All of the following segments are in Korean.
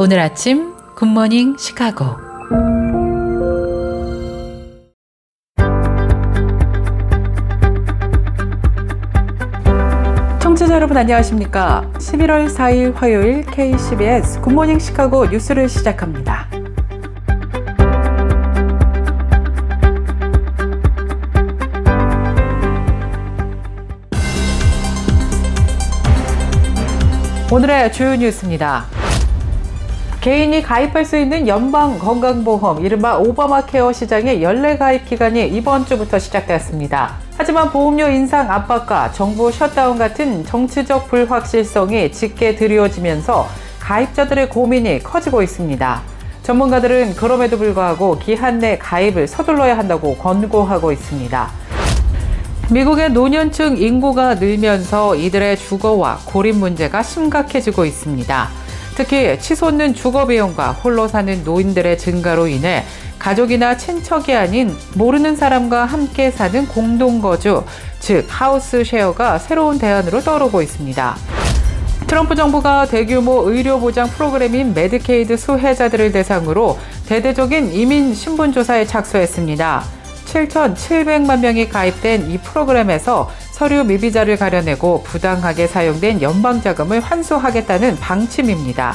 오늘 아침 굿모닝 시카고. 청취자 여러분 안녕하십니까? 11월 4일 화요일 KCBS 굿모닝 시카고 뉴스를 시작합니다. 오늘의 주요 뉴스입니다. 개인이 가입할 수 있는 연방건강보험, 이른바 오바마케어 시장의 연례 가입 기간이 이번 주부터 시작되었습니다. 하지만 보험료 인상 압박과 정부 셧다운 같은 정치적 불확실성이 짙게 드리워지면서 가입자들의 고민이 커지고 있습니다. 전문가들은 그럼에도 불구하고 기한 내 가입을 서둘러야 한다고 권고하고 있습니다. 미국의 노년층 인구가 늘면서 이들의 주거와 고립 문제가 심각해지고 있습니다. 특히 치솟는 주거 비용과 홀로 사는 노인들의 증가로 인해 가족이나 친척이 아닌 모르는 사람과 함께 사는 공동거주, 즉 하우스 쉐어가 새로운 대안으로 떠오르고 있습니다. 트럼프 정부가 대규모 의료보장 프로그램인 메디케이드 수혜자들을 대상으로 대대적인 이민 신분조사에 착수했습니다. 7,700만 명이 가입된 이 프로그램에서 서류 미비자를 가려내고 부당하게 사용된 연방자금을 환수하겠다는 방침입니다.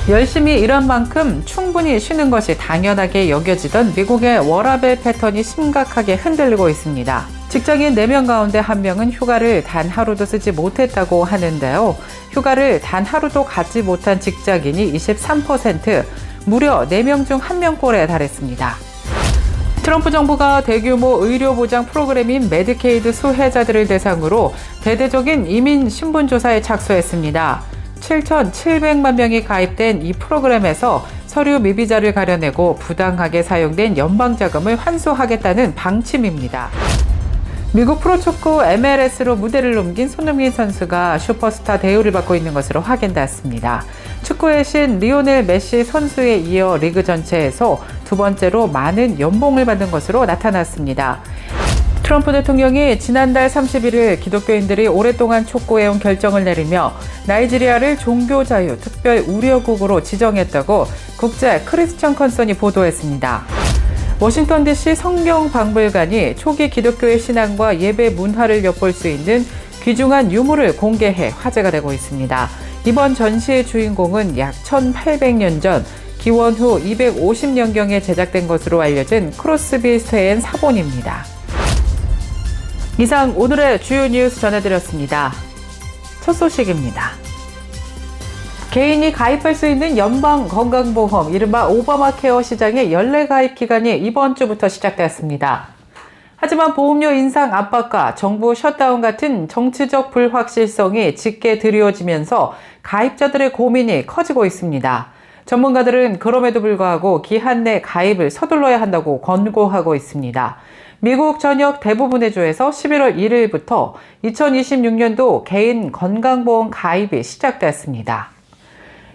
열심히 일한 만큼 충분히 쉬는 것이 당연하게 여겨지던 미국의 워라밸 패턴이 심각하게 흔들리고 있습니다. 직장인 4명 가운데 1명은 휴가를 단 하루도 쓰지 못했다고 하는데요. 휴가를 단 하루도 갖지 못한 직장인이 23%, 무려 4명 중 1명꼴에 달했습니다. 트럼프 정부가 대규모 의료보장 프로그램인 메디케이드 수혜자들을 대상으로 대대적인 이민 신분조사에 착수했습니다. 7,700만 명이 가입된 이 프로그램에서 서류 미비자를 가려내고 부당하게 사용된 연방자금을 환수하겠다는 방침입니다. 미국 프로축구 MLS로 무대를 넘긴 손흥민 선수가 슈퍼스타 대우를 받고 있는 것으로 확인됐습니다. 축구의 신 리오넬 메시 선수에 이어 리그 전체에서 두 번째로 많은 연봉을 받는 것으로 나타났습니다. 트럼프 대통령이 지난달 31일 기독교인들이 오랫동안 촉구해온 결정을 내리며 나이지리아를 종교자유 특별 우려국으로 지정했다고 국제 크리스천 컨선이 보도했습니다. 워싱턴 DC 성경박물관이 초기 기독교의 신앙과 예배 문화를 엿볼 수 있는 귀중한 유물을 공개해 화제가 되고 있습니다. 이번 전시의 주인공은 약 1800년 전 기원 후 250년경에 제작된 것으로 알려진 크로스비 스테인 사본입니다. 이상 오늘의 주요 뉴스 전해드렸습니다. 첫 소식입니다. 개인이 가입할 수 있는 연방건강보험, 이른바 오바마케어 시장의 연례 가입 기간이 이번 주부터 시작되었습니다. 하지만 보험료 인상 압박과 정부 셧다운 같은 정치적 불확실성이 짙게 드리워지면서 가입자들의 고민이 커지고 있습니다. 전문가들은 그럼에도 불구하고 기한 내 가입을 서둘러야 한다고 권고하고 있습니다. 미국 전역 대부분의 주에서 11월 1일부터 2026년도 개인 건강보험 가입이 시작됐습니다.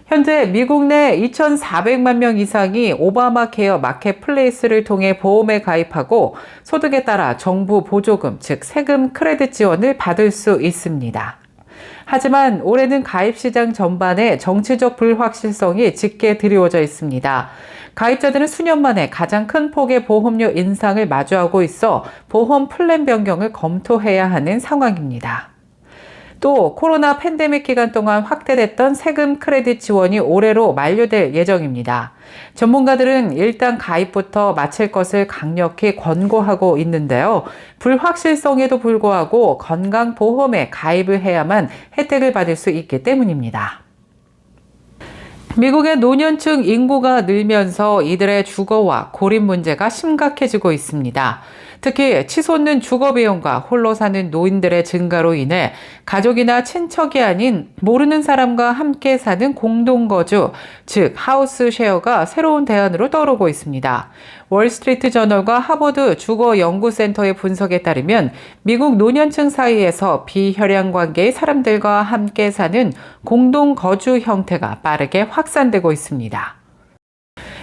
현재 미국 내 2,400만 명 이상이 오바마 케어 마켓플레이스를 통해 보험에 가입하고 소득에 따라 정부 보조금, 즉 세금 크레딧 지원을 받을 수 있습니다. 하지만 올해는 가입 시장 전반에 정치적 불확실성이 짙게 드리워져 있습니다. 가입자들은 수년 만에 가장 큰 폭의 보험료 인상을 마주하고 있어 보험 플랜 변경을 검토해야 하는 상황입니다. 또 코로나 팬데믹 기간 동안 확대됐던 세금 크레딧 지원이 올해로 만료될 예정입니다. 전문가들은 일단 가입부터 마칠 것을 강력히 권고하고 있는데요. 불확실성에도 불구하고 건강보험에 가입을 해야만 혜택을 받을 수 있기 때문입니다. 미국의 노년층 인구가 늘면서 이들의 주거와 고립 문제가 심각해지고 있습니다. 특히 치솟는 주거 비용과 홀로 사는 노인들의 증가로 인해 가족이나 친척이 아닌 모르는 사람과 함께 사는 공동거주, 즉 하우스 쉐어가 새로운 대안으로 떠오르고 있습니다. 월스트리트 저널과 하버드 주거연구센터의 분석에 따르면 미국 노년층 사이에서 비혈연 관계의 사람들과 함께 사는 공동거주 형태가 빠르게 확산되고 있습니다.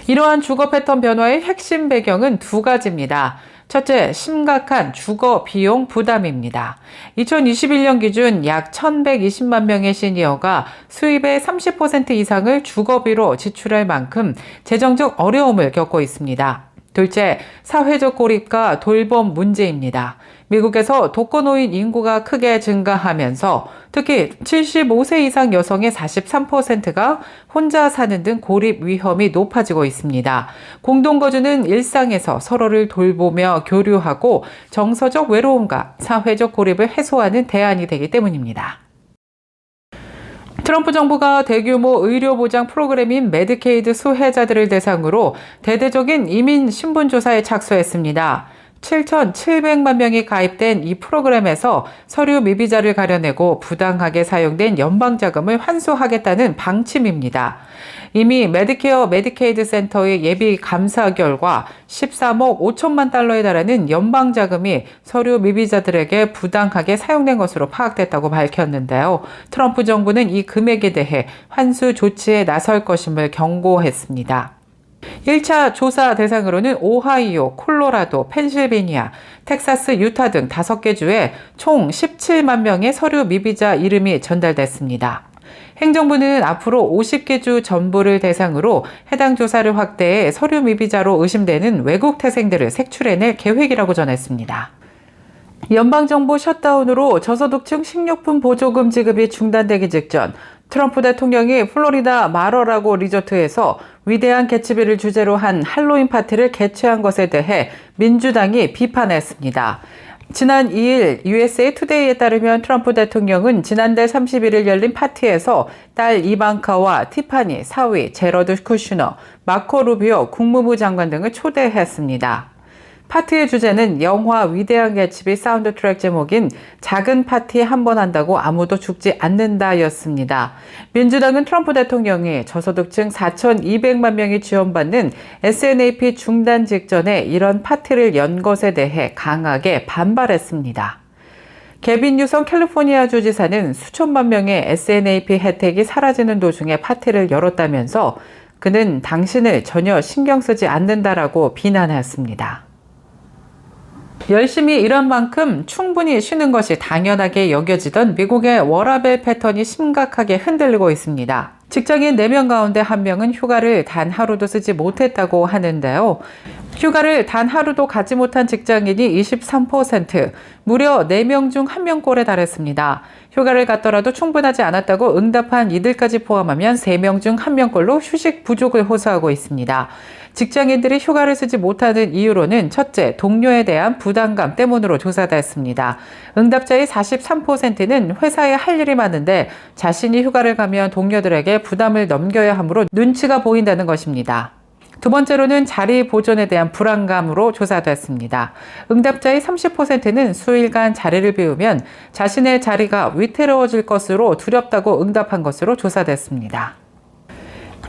이러한 주거 패턴 변화의 핵심 배경은 두 가지입니다. 첫째, 심각한 주거 비용 부담입니다. 2021년 기준 약 1,120만 명의 시니어가 수입의 30% 이상을 주거비로 지출할 만큼 재정적 어려움을 겪고 있습니다. 둘째, 사회적 고립과 돌봄 문제입니다. 미국에서 독거노인 인구가 크게 증가하면서 특히 75세 이상 여성의 43%가 혼자 사는 등 고립 위험이 높아지고 있습니다. 공동거주는 일상에서 서로를 돌보며 교류하고 정서적 외로움과 사회적 고립을 해소하는 대안이 되기 때문입니다. 트럼프 정부가 대규모 의료보장 프로그램인 메디케이드 수혜자들을 대상으로 대대적인 이민 신분조사에 착수했습니다. 7,700만 명이 가입된 이 프로그램에서 서류 미비자를 가려내고 부당하게 사용된 연방자금을 환수하겠다는 방침입니다. 이미 메디케어 메디케이드 센터의 예비 감사 결과 13억 5천만 달러에 달하는 연방자금이 서류 미비자들에게 부당하게 사용된 것으로 파악됐다고 밝혔는데요. 트럼프 정부는 이 금액에 대해 환수 조치에 나설 것임을 경고했습니다. 1차 조사 대상으로는 오하이오, 콜로라도, 펜실베니아, 텍사스, 유타 등 5개 주에 총 17만 명의 서류 미비자 이름이 전달됐습니다. 행정부는 앞으로 50개 주 전부를 대상으로 해당 조사를 확대해 서류 미비자로 의심되는 외국 태생들을 색출해낼 계획이라고 전했습니다. 연방정부 셧다운으로 저소득층 식료품 보조금 지급이 중단되기 직전 트럼프 대통령이 플로리다 마러라고 리조트에서 위대한 개츠비를 주제로 한 할로윈 파티를 개최한 것에 대해 민주당이 비판했습니다. 지난 2일 USA 투데이에 따르면 트럼프 대통령은 지난달 31일 열린 파티에서 딸 이방카와 티파니, 사위, 제러드 쿠슈너, 마코 루비오 국무부 장관 등을 초대했습니다. 파티의 주제는 영화 위대한 개츠비 사운드 트랙 제목인 작은 파티 한 번 한다고 아무도 죽지 않는다였습니다. 민주당은 트럼프 대통령이 저소득층 4,200만 명이 지원받는 SNAP 중단 직전에 이런 파티를 연 것에 대해 강하게 반발했습니다. 개빈 뉴섬 캘리포니아 주지사는 수천만 명의 SNAP 혜택이 사라지는 도중에 파티를 열었다면서 그는 당신을 전혀 신경 쓰지 않는다라고 비난했습니다. 열심히 일한 만큼 충분히 쉬는 것이 당연하게 여겨지던 미국의 워라밸 패턴이 심각하게 흔들리고 있습니다. 직장인 4명 가운데 1명은 휴가를 단 하루도 쓰지 못했다고 하는데요. 휴가를 단 하루도 가지 못한 직장인이 23%, 무려 4명 중 1명 꼴에 달했습니다. 휴가를 갔더라도 충분하지 않았다고 응답한 이들까지 포함하면 3명 중 1명 꼴로 휴식 부족을 호소하고 있습니다. 직장인들이 휴가를 쓰지 못하는 이유로는 첫째, 동료에 대한 부담감 때문으로 조사됐습니다. 응답자의 43%는 회사에 할 일이 많은데 자신이 휴가를 가면 동료들에게 부담을 넘겨야 하므로 눈치가 보인다는 것입니다. 두 번째로는 자리 보존에 대한 불안감으로 조사됐습니다. 응답자의 30%는 수일간 자리를 비우면 자신의 자리가 위태로워질 것으로 두렵다고 응답한 것으로 조사됐습니다.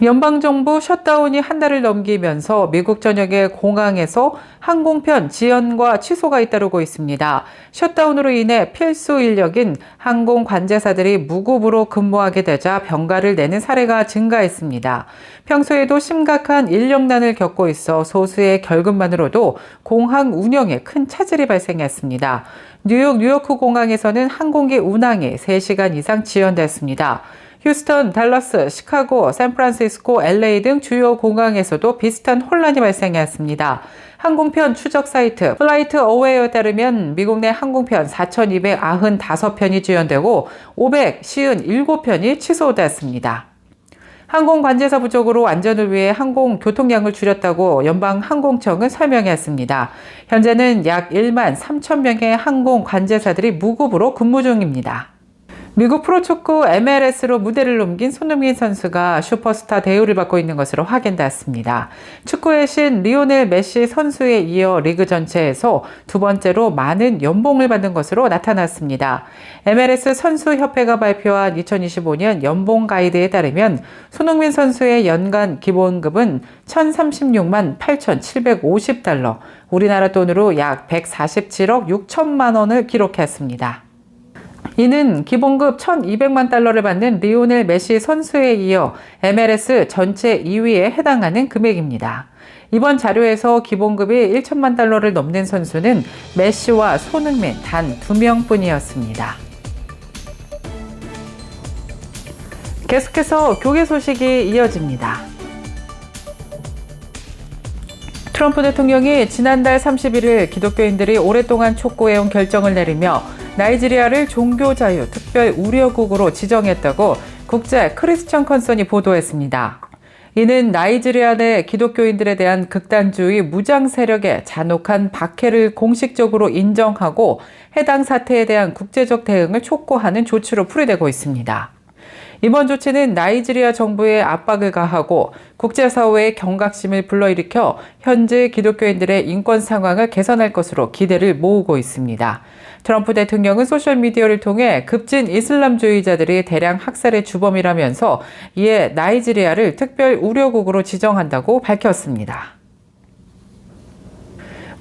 연방정부 셧다운이 한 달을 넘기면서 미국 전역의 공항에서 항공편 지연과 취소가 잇따르고 있습니다. 셧다운으로 인해 필수 인력인 항공 관제사들이 무급으로 근무하게 되자 병가를 내는 사례가 증가했습니다. 평소에도 심각한 인력난을 겪고 있어 소수의 결근만으로도 공항 운영에 큰 차질이 발생했습니다. 뉴요크 공항에서는 항공기 운항이 3시간 이상 지연됐습니다. 휴스턴, 달러스, 시카고, 샌프란시스코, LA 등 주요 공항에서도 비슷한 혼란이 발생했습니다. 항공편 추적 사이트 플라이트 어웨어에 따르면 미국 내 항공편 4,295편이 지연되고 557편이 취소됐습니다. 항공 관제사 부족으로 안전을 위해 항공 교통량을 줄였다고 연방항공청은 설명했습니다. 현재는 약 1만 3천 명의 항공 관제사들이 무급으로 근무 중입니다. 미국 프로축구 MLS로 무대를 넘긴 손흥민 선수가 슈퍼스타 대우를 받고 있는 것으로 확인됐습니다. 축구의 신 리오넬 메시 선수에 이어 리그 전체에서 두 번째로 많은 연봉을 받는 것으로 나타났습니다. MLS 선수협회가 발표한 2025년 연봉 가이드에 따르면 손흥민 선수의 연간 기본급은 1,036만 8,750달러, 우리나라 돈으로 약 147억 6천만 원을 기록했습니다. 이는 기본급 1,200만 달러를 받는 리오넬 메시 선수에 이어 MLS 전체 2위에 해당하는 금액입니다. 이번 자료에서 기본급이 1천만 달러를 넘는 선수는 메시와 손흥민 단 2명뿐이었습니다. 계속해서 교계 소식이 이어집니다. 트럼프 대통령이 지난달 31일 기독교인들이 오랫동안 촉구해온 결정을 내리며 나이지리아를 종교자유 특별 우려국으로 지정했다고 국제 크리스천 컨선이 보도했습니다. 이는 나이지리아 내 기독교인들에 대한 극단주의 무장 세력의 잔혹한 박해를 공식적으로 인정하고 해당 사태에 대한 국제적 대응을 촉구하는 조치로 풀이되고 있습니다. 이번 조치는 나이지리아 정부에 압박을 가하고 국제사회의 경각심을 불러일으켜 현재 기독교인들의 인권 상황을 개선할 것으로 기대를 모으고 있습니다. 트럼프 대통령은 소셜미디어를 통해 급진 이슬람주의자들이 대량 학살의 주범이라면서 이에 나이지리아를 특별 우려국으로 지정한다고 밝혔습니다.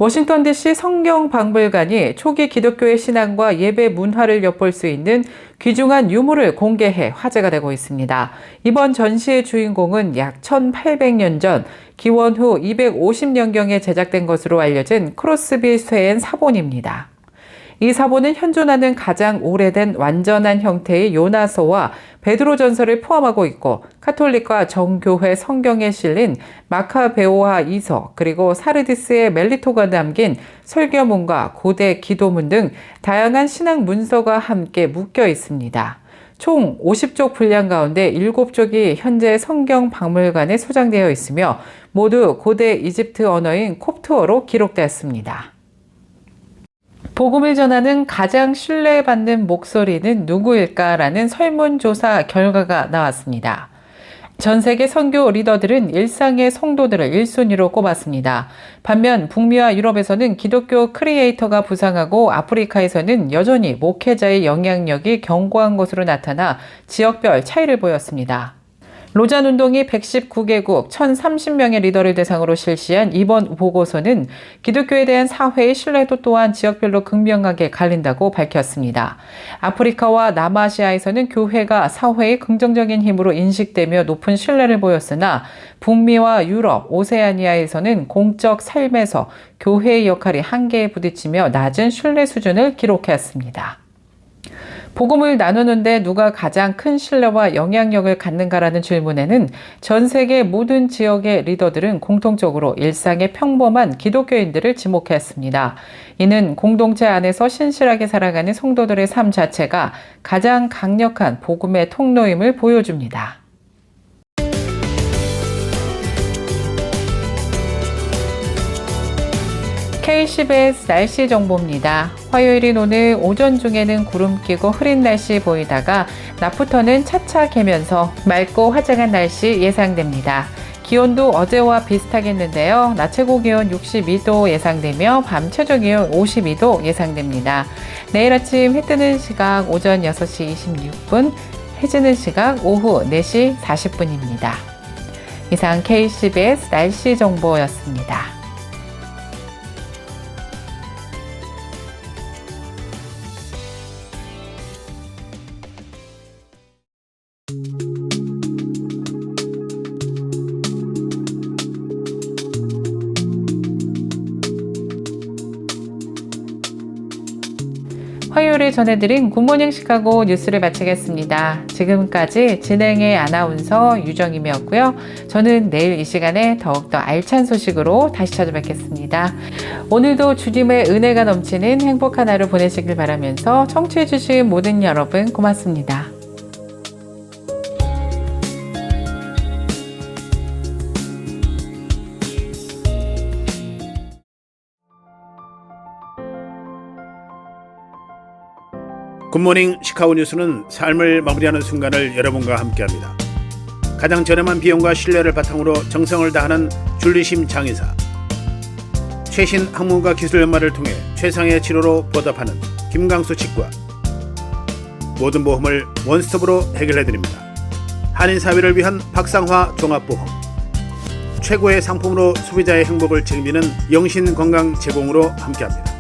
워싱턴 DC 성경박물관이 초기 기독교의 신앙과 예배 문화를 엿볼 수 있는 귀중한 유물을 공개해 화제가 되고 있습니다. 이번 전시의 주인공은 약 1800년 전 기원 후 250년경에 제작된 것으로 알려진 크로스비 쇠엔 사본입니다. 이 사본은 현존하는 가장 오래된 완전한 형태의 요나서와 베드로전서를 포함하고 있고 카톨릭과 정교회 성경에 실린 마카베오하 이서 그리고 사르디스의 멜리토가 담긴 설교문과 고대 기도문 등 다양한 신앙 문서가 함께 묶여 있습니다. 총 50쪽 분량 가운데 7쪽이 현재 성경 박물관에 소장되어 있으며 모두 고대 이집트 언어인 콥트어로 기록되었습니다. 복음을 전하는 가장 신뢰받는 목소리는 누구일까라는 설문조사 결과가 나왔습니다. 전 세계 선교 리더들은 일상의 성도들을 1순위로 꼽았습니다. 반면 북미와 유럽에서는 기독교 크리에이터가 부상하고 아프리카에서는 여전히 목회자의 영향력이 견고한 것으로 나타나 지역별 차이를 보였습니다. 로잔 운동이 119개국 1,030명의 리더를 대상으로 실시한 이번 보고서는 기독교에 대한 사회의 신뢰도 또한 지역별로 극명하게 갈린다고 밝혔습니다. 아프리카와 남아시아에서는 교회가 사회의 긍정적인 힘으로 인식되며 높은 신뢰를 보였으나 북미와 유럽, 오세아니아에서는 공적 삶에서 교회의 역할이 한계에 부딪히며 낮은 신뢰 수준을 기록했습니다. 복음을 나누는데 누가 가장 큰 신뢰와 영향력을 갖는가라는 질문에는 전 세계 모든 지역의 리더들은 공통적으로 일상의 평범한 기독교인들을 지목했습니다. 이는 공동체 안에서 신실하게 살아가는 성도들의 삶 자체가 가장 강력한 복음의 통로임을 보여줍니다. KCBS 날씨 정보입니다. 화요일인 오늘 오전 중에는 구름 끼고 흐린 날씨 보이다가 낮부터는 차차 개면서 맑고 화창한 날씨 예상됩니다. 기온도 어제와 비슷하겠는데요. 낮 최고 기온 62도 예상되며 밤 최저 기온 52도 예상됩니다. 내일 아침 해 뜨는 시각 오전 6시 26분, 해 지는 시각 오후 4시 40분입니다. 이상 KCBS 날씨 정보였습니다. 화요일에 전해드린 굿모닝 시카고 뉴스를 마치겠습니다. 지금까지 진행의 아나운서 유정임이었고요. 저는 내일 이 시간에 더욱더 알찬 소식으로 다시 찾아뵙겠습니다. 오늘도 주님의 은혜가 넘치는 행복한 하루 보내시길 바라면서 청취해주신 모든 여러분 고맙습니다. 굿모닝 시카고 뉴스는 삶을 마무리하는 순간을 여러분과 함께합니다. 가장 저렴한 비용과 신뢰를 바탕으로 정성을 다하는 줄리심 장의사, 최신 학문과 기술 연마를 통해 최상의 치료로 보답하는 김강수 치과, 모든 보험을 원스톱으로 해결해드립니다. 한인사회를 위한 박상화 종합보험, 최고의 상품으로 소비자의 행복을 책임지는 영신건강 제공으로 함께합니다.